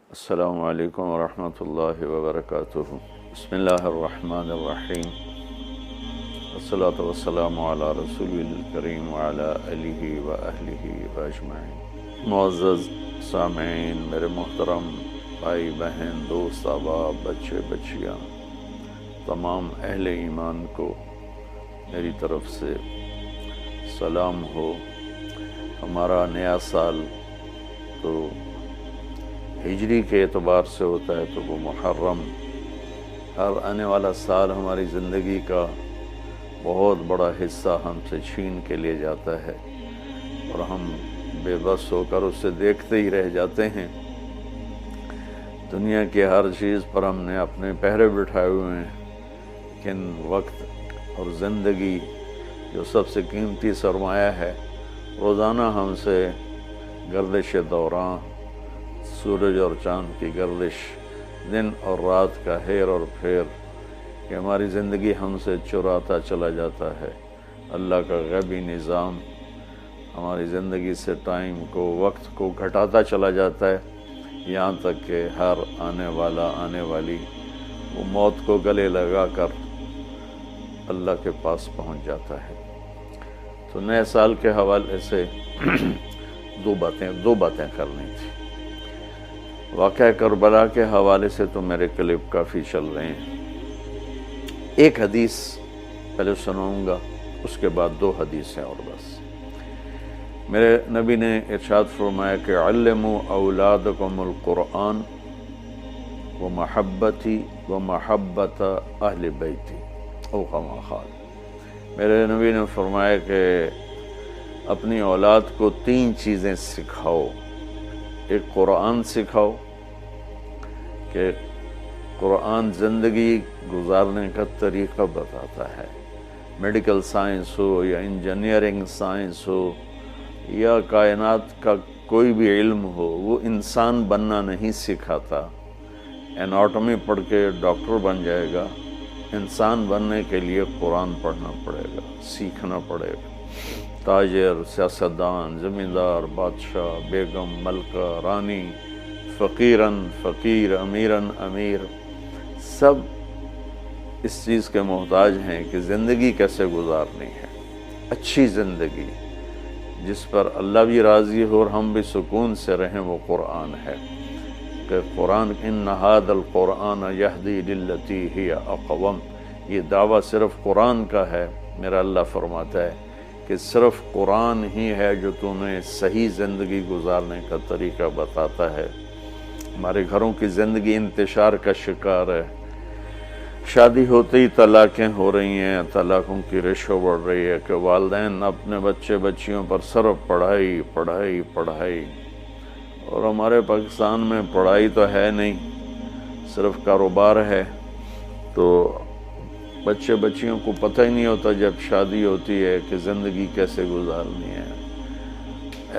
السلام علیکم ورحمۃ اللہ وبرکاتہ۔ بسم اللہ الرحمن الرحیم، والصلاة والسلام علی رسول الکریم وعلی آلہ وأہلہ اجمعین۔ معزز سامعین، میرے محترم بھائی بہن، دوست احباب، بچے بچیاں، تمام اہل ایمان کو میری طرف سے سلام ہو۔ ہمارا نیا سال تو ہجری کے اعتبار سے ہوتا ہے تو وہ محرم، ہر آنے والا سال ہماری زندگی کا بہت بڑا حصہ ہم سے چھین کے لے جاتا ہے اور ہم بے بس ہو کر اسے دیکھتے ہی رہ جاتے ہیں۔ دنیا کی ہر چیز پر ہم نے اپنے پہرے بٹھائے ہوئے ہیں، لیکن وقت اور زندگی جو سب سے قیمتی سرمایہ ہے، روزانہ ہم سے گردش دوران، سورج اور چاند کی گردش، دن اور رات کا ہیر اور پھیر، کہ ہماری زندگی ہم سے چراتا چلا جاتا ہے۔ اللہ کا غیبی نظام ہماری زندگی سے ٹائم کو، وقت کو گھٹاتا چلا جاتا ہے، یہاں تک کہ ہر آنے والی وہ موت کو گلے لگا کر اللہ کے پاس پہنچ جاتا ہے۔ تو نئے سال کے حوالے سے دو باتیں کرنی تھی۔ واقعہ کربلا کے حوالے سے تو میرے کلپ کافی چل رہے ہیں، ایک حدیث پہلے سناؤں گا، اس کے بعد دو حدیثیں اور بس۔ میرے نبی نے ارشاد فرمایا کہ علموا اولادکم القرآن ومحبتی ومحبت اہل بیتی او کما قال۔ میرے نبی نے فرمایا کہ اپنی اولاد کو تین چیزیں سکھاؤ۔ ایک قرآن سکھاؤ کہ قرآن زندگی گزارنے کا طریقہ بتاتا ہے۔ میڈیکل سائنس ہو یا انجینئرنگ سائنس ہو یا کائنات کا کوئی بھی علم ہو، وہ انسان بننا نہیں سکھاتا۔ اناٹمی پڑھ کے ڈاکٹر بن جائے گا، انسان بننے کے لیے قرآن پڑھنا پڑے گا، سیکھنا پڑے گا۔ تاجر، سیاستدان، زمیندار، بادشاہ، بیگم، ملکہ، رانی، فقیرن فقیر، امیرن امیر، سب اس چیز کے محتاج ہیں کہ زندگی کیسے گزارنی ہے، اچھی زندگی جس پر اللہ بھی راضی ہو اور ہم بھی سکون سے رہیں، وہ قرآن ہے۔ کہ قرآن ان ھذا القرآن یہدی للتی ہی اقوم، یہ دعویٰ صرف قرآن کا ہے۔ میرا اللہ فرماتا ہے کہ صرف قرآن ہی ہے جو تمہیں صحیح زندگی گزارنے کا طریقہ بتاتا ہے۔ ہمارے گھروں کی زندگی انتشار کا شکار ہے، شادی ہوتے ہی طلاقیں ہو رہی ہیں، طلاقوں کی ریشو بڑھ رہی ہے کہ والدین اپنے بچے بچیوں پر صرف پڑھائی پڑھائی پڑھائی، اور ہمارے پاکستان میں پڑھائی تو ہے نہیں، صرف کاروبار ہے۔ تو بچے بچیوں کو پتہ ہی نہیں ہوتا جب شادی ہوتی ہے کہ زندگی کیسے گزارنی ہے۔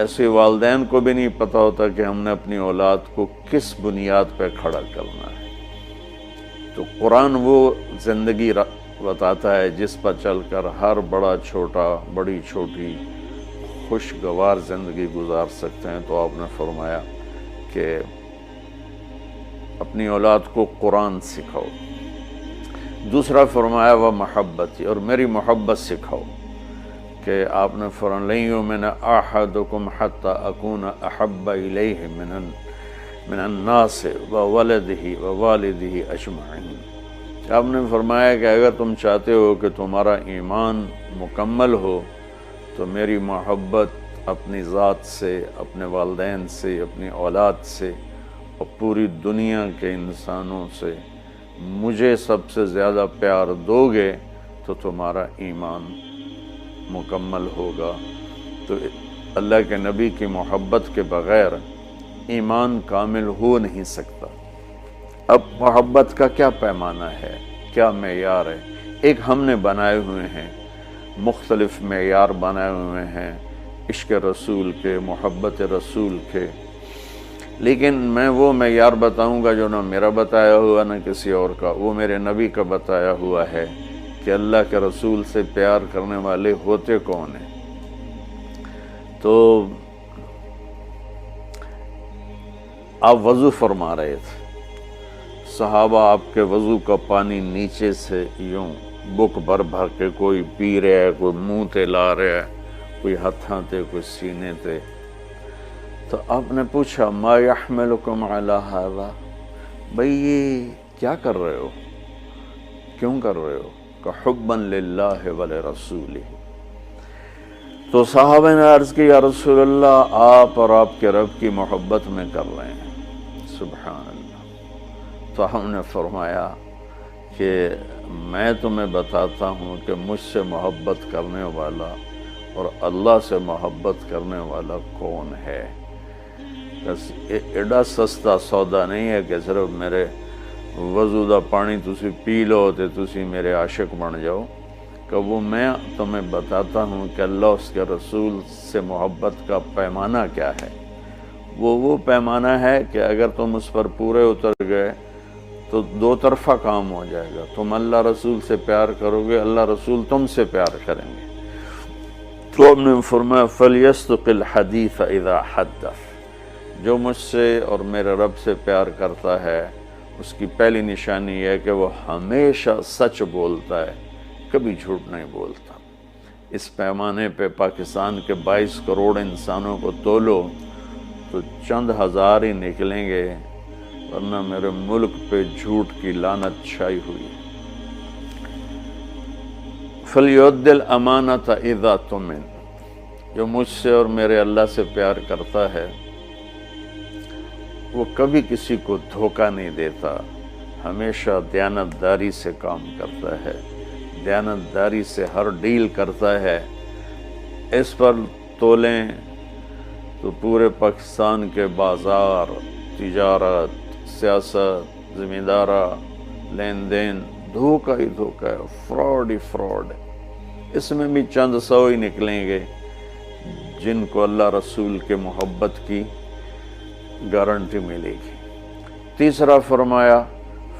ایسے والدین کو بھی نہیں پتہ ہوتا کہ ہم نے اپنی اولاد کو کس بنیاد پہ کھڑا کرنا ہے۔ تو قرآن وہ زندگی بتاتا ہے جس پر چل کر ہر بڑا چھوٹا، بڑی چھوٹی خوشگوار زندگی گزار سکتے ہیں۔ تو آپ نے فرمایا کہ اپنی اولاد کو قرآن سکھاؤ۔ دوسرا فرمایا وہ محبت، اور میری محبت سکھاؤ، کہ آپ نے فرمایا لن یؤمن احدکم حتی اکون احب الیہ من الناس وولدہ ووالدہ اجمعین۔ آپ نے فرمایا کہ اگر تم چاہتے ہو کہ تمہارا ایمان مکمل ہو تو میری محبت اپنی ذات سے، اپنے والدین سے، اپنی اولاد سے اور پوری دنیا کے انسانوں سے مجھے سب سے زیادہ پیار دو گے تو تمہارا ایمان مکمل ہوگا۔ تو اللہ کے نبی کی محبت کے بغیر ایمان کامل ہو نہیں سکتا۔ اب محبت کا کیا پیمانہ ہے، کیا معیار ہے؟ ایک ہم نے بنائے ہوئے ہیں، مختلف معیار بنائے ہوئے ہیں عشق رسول کے، محبت رسول کے، لیکن میں وہ معیار بتاؤں گا جو نہ میرا بتایا ہوا نہ کسی اور کا، وہ میرے نبی کا بتایا ہوا ہے کہ اللہ کے رسول سے پیار کرنے والے ہوتے کون ہیں۔ تو آپ وضو فرما رہے تھے، صحابہ آپ کے وضو کا پانی نیچے سے یوں بک بھر بھر کے کوئی پی رہا ہے، کوئی منہ تے لا رہا ہے، کوئی ہتھاں تے، کوئی سینے تے۔ تو آپ نے پوچھا ما یحملکم علی ھذا، بھئی یہ کیا کر رہے ہو، کیوں کر رہے ہو؟ کہ حبا للہ ولرسولہ۔ تو صحابہ نے عرض کی یا رسول اللہ آپ اور آپ کے رب کی محبت میں کر رہے ہیں۔ سبحان اللہ۔ تو ہم نے فرمایا کہ میں تمہیں بتاتا ہوں کہ مجھ سے محبت کرنے والا اور اللہ سے محبت کرنے والا کون ہے۔ ایڈا سستا سودا نہیں ہے کہ صرف میرے وضو دا پانی تسی پی لو تے تسی میرے عاشق بن جاؤ، کہ وہ میں تمہیں بتاتا ہوں کہ اللہ اس کے رسول سے محبت کا پیمانہ کیا ہے۔ وہ پیمانہ ہے کہ اگر تم اس پر پورے اتر گئے تو دو طرفہ کام ہو جائے گا، تم اللہ رسول سے پیار کرو گے، اللہ رسول تم سے پیار کریں گے۔ تو ہم نے فرمایا فَلْيَصْدُقِ الْحَدِيثَ إِذَا حَدَّثَ، جو مجھ سے اور میرے رب سے پیار کرتا ہے اس کی پہلی نشانی یہ ہے کہ وہ ہمیشہ سچ بولتا ہے، کبھی جھوٹ نہیں بولتا۔ اس پیمانے پہ پاکستان کے 22 کروڑ انسانوں کو تولو تو چند ہزار ہی نکلیں گے، ورنہ میرے ملک پہ جھوٹ کی لعنت چھائی ہوئی ہے۔ فَلْيُؤَدِّ الْأَمَانَةَ إِذَا تُؤْمِنَ، جو مجھ سے اور میرے اللہ سے پیار کرتا ہے وہ کبھی کسی کو دھوکہ نہیں دیتا، ہمیشہ دیانتداری سے کام کرتا ہے، دیانتداری سے ہر ڈیل کرتا ہے۔ اس پر تولیں تو پورے پاکستان کے بازار، تجارت، سیاست، زمیندارہ، لین دین دھوکہ ہی دھوکہ ہے، فراڈ ہی فراڈ ہے۔ اس میں بھی چند سو ہی نکلیں گے جن کو اللہ رسول کے محبت کی گارنٹی ملے گی۔ تیسرا فرمایا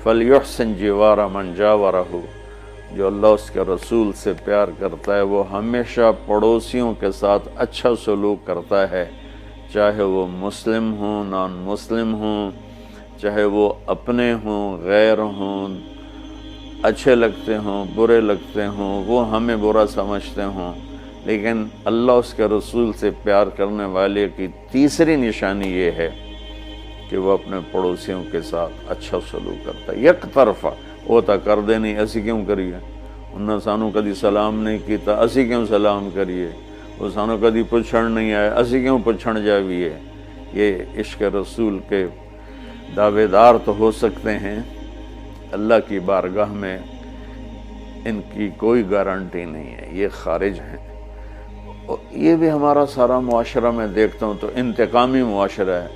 فَلْيُحْسِنْ جِوَارَ مَنْ جَاوَرَهُ، جو اللہ اس کے رسول سے پیار کرتا ہے وہ ہمیشہ پڑوسیوں کے ساتھ اچھا سلوک کرتا ہے، چاہے وہ مسلم ہوں، نان مسلم ہوں، چاہے وہ اپنے ہوں، غیر ہوں، اچھے لگتے ہوں، برے لگتے ہوں، وہ ہمیں برا سمجھتے ہوں، لیکن اللہ اس کے رسول سے پیار کرنے والے کی تیسری نشانی یہ ہے کہ وہ اپنے پڑوسیوں کے ساتھ اچھا سلوک کرتا ہے۔ یک طرفہ وہ تا کر دے نہیں، اسی کیوں کریے، انہوں سانو کدی سلام نہیں کیتا، اسی کیوں سلام کریے، وہ سانو کدی پچھڑ نہیں آئے، اسی کیوں پچھڑ جاویے۔ یہ عشق رسول کے دعوے دار تو ہو سکتے ہیں، اللہ کی بارگاہ میں ان کی کوئی گارنٹی نہیں ہے، یہ خارج ہیں۔ یہ بھی ہمارا سارا معاشرہ میں دیکھتا ہوں تو انتقامی معاشرہ ہے۔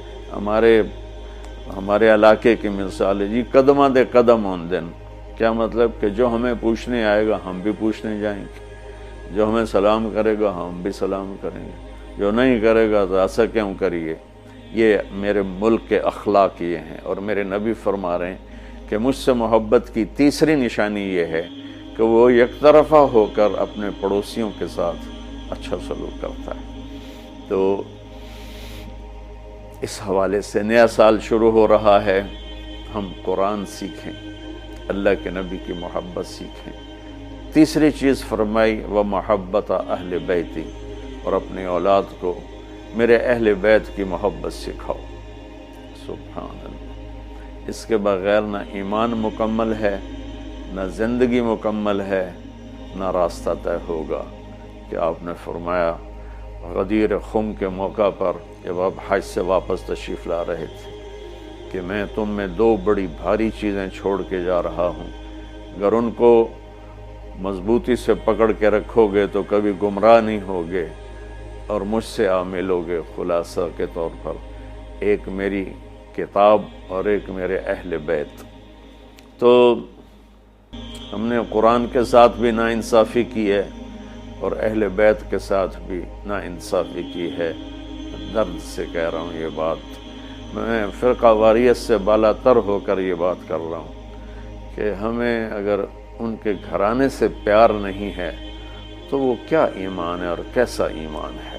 ہمارے علاقے کی مثال ہے جی، قدمہ دے قدم ہون دن، کیا مطلب کہ جو ہمیں پوچھنے آئے گا ہم بھی پوچھنے جائیں گے، جو ہمیں سلام کرے گا ہم بھی سلام کریں گے، جو نہیں کرے گا تو ایسا کیوں کریے۔ یہ میرے ملک کے اخلاق یہ ہیں، اور میرے نبی فرما رہے ہیں کہ مجھ سے محبت کی تیسری نشانی یہ ہے کہ وہ یک طرفہ ہو کر اپنے پڑوسیوں کے ساتھ اچھا سلوک کرتا ہے۔ تو اس حوالے سے نیا سال شروع ہو رہا ہے، ہم قرآن سیکھیں، اللہ کے نبی کی محبت سیکھیں۔ تیسری چیز فرمائی وَمَحَبَّةَ أَهْلِ بَيْتِ، اور اپنی اولاد کو میرے اہل بیت کی محبت سکھاؤ۔ سبحان اللہ، اس کے بغیر نہ ایمان مکمل ہے، نہ زندگی مکمل ہے، نہ راستہ طے ہوگا۔ کہ آپ نے فرمایا غدیر خم کے موقع پر جب آپ حج سے واپس تشریف لا رہے تھے کہ میں تم میں دو بڑی بھاری چیزیں چھوڑ کے جا رہا ہوں، اگر ان کو مضبوطی سے پکڑ کے رکھو گے تو کبھی گمراہ نہیں ہوگے اور مجھ سے عامل ہوگے۔ خلاصہ کے طور پر ایک میری کتاب اور ایک میرے اہل بیت۔ تو ہم نے قرآن کے ساتھ بھی ناانصافی کی ہے اور اہل بیت کے ساتھ بھی ناانصافی کی ہے۔ درد سے کہہ رہا ہوں یہ بات، میں فرقہ واریت سے بالا تر ہو کر یہ بات کر رہا ہوں کہ ہمیں اگر ان کے گھرانے سے پیار نہیں ہے تو وہ کیا ایمان ہے اور کیسا ایمان ہے۔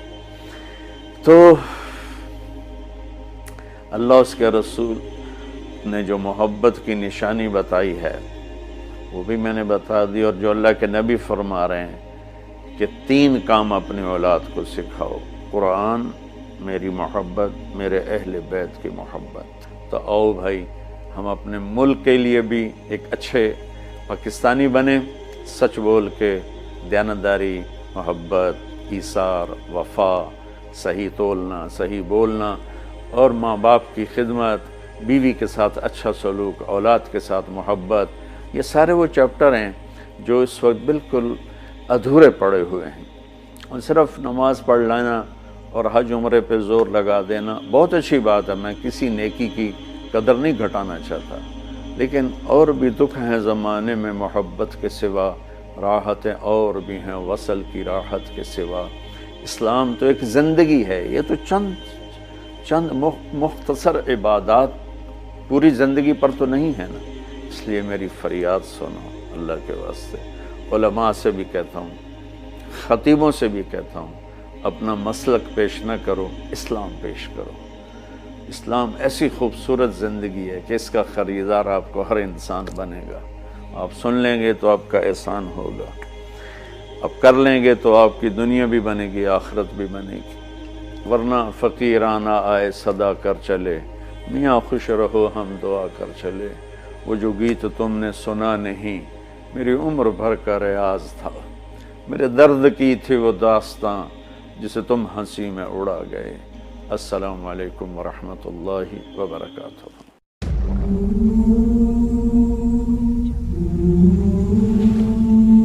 تو اللہ اس کے رسول نے جو محبت کی نشانی بتائی ہے وہ بھی میں نے بتا دی، اور جو اللہ کے نبی فرما رہے ہیں کہ 3 کام اپنی اولاد کو سکھاؤ: قرآن، میری محبت، میرے اہل بیت کی محبت۔ تو آؤ بھائی ہم اپنے ملک کے لیے بھی ایک اچھے پاکستانی بنیں، سچ بول کے، دیانتداری، محبت، ایثار، وفا، صحیح تولنا، صحیح بولنا، اور ماں باپ کی خدمت، بیوی کے ساتھ اچھا سلوک، اولاد کے ساتھ محبت، یہ سارے وہ چیپٹر ہیں جو اس وقت بالکل ادھورے پڑے ہوئے ہیں۔ اور صرف نماز پڑھ لینا اور حج عمرے پہ زور لگا دینا بہت اچھی بات ہے، میں کسی نیکی کی قدر نہیں گھٹانا چاہتا، لیکن اور بھی دکھ ہیں زمانے میں محبت کے سوا، راحتیں اور بھی ہیں وصل کی راحت کے سوا۔ اسلام تو ایک زندگی ہے، یہ تو چند مختصر عبادات پوری زندگی پر تو نہیں ہے نا۔ اس لیے میری فریاد سنو اللہ کے واسطے، علماء سے بھی کہتا ہوں، خطیبوں سے بھی کہتا ہوں، اپنا مسلک پیش نہ کرو، اسلام پیش کرو۔ اسلام ایسی خوبصورت زندگی ہے کہ اس کا خریدار آپ کو ہر انسان بنے گا۔ آپ سن لیں گے تو آپ کا احسان ہوگا، اب کر لیں گے تو آپ کی دنیا بھی بنے گی، آخرت بھی بنے گی، ورنہ فقیرانہ آئے صدا کر چلے، میاں خوش رہو ہم دعا کر چلے۔ وہ جو گیت تم نے سنا نہیں، میری عمر بھر کا ریاض تھا، میرے درد کی تھی وہ داستاں جسے تم ہنسی میں اڑا گئے۔ السلام علیکم ورحمۃ اللہ وبرکاتہ۔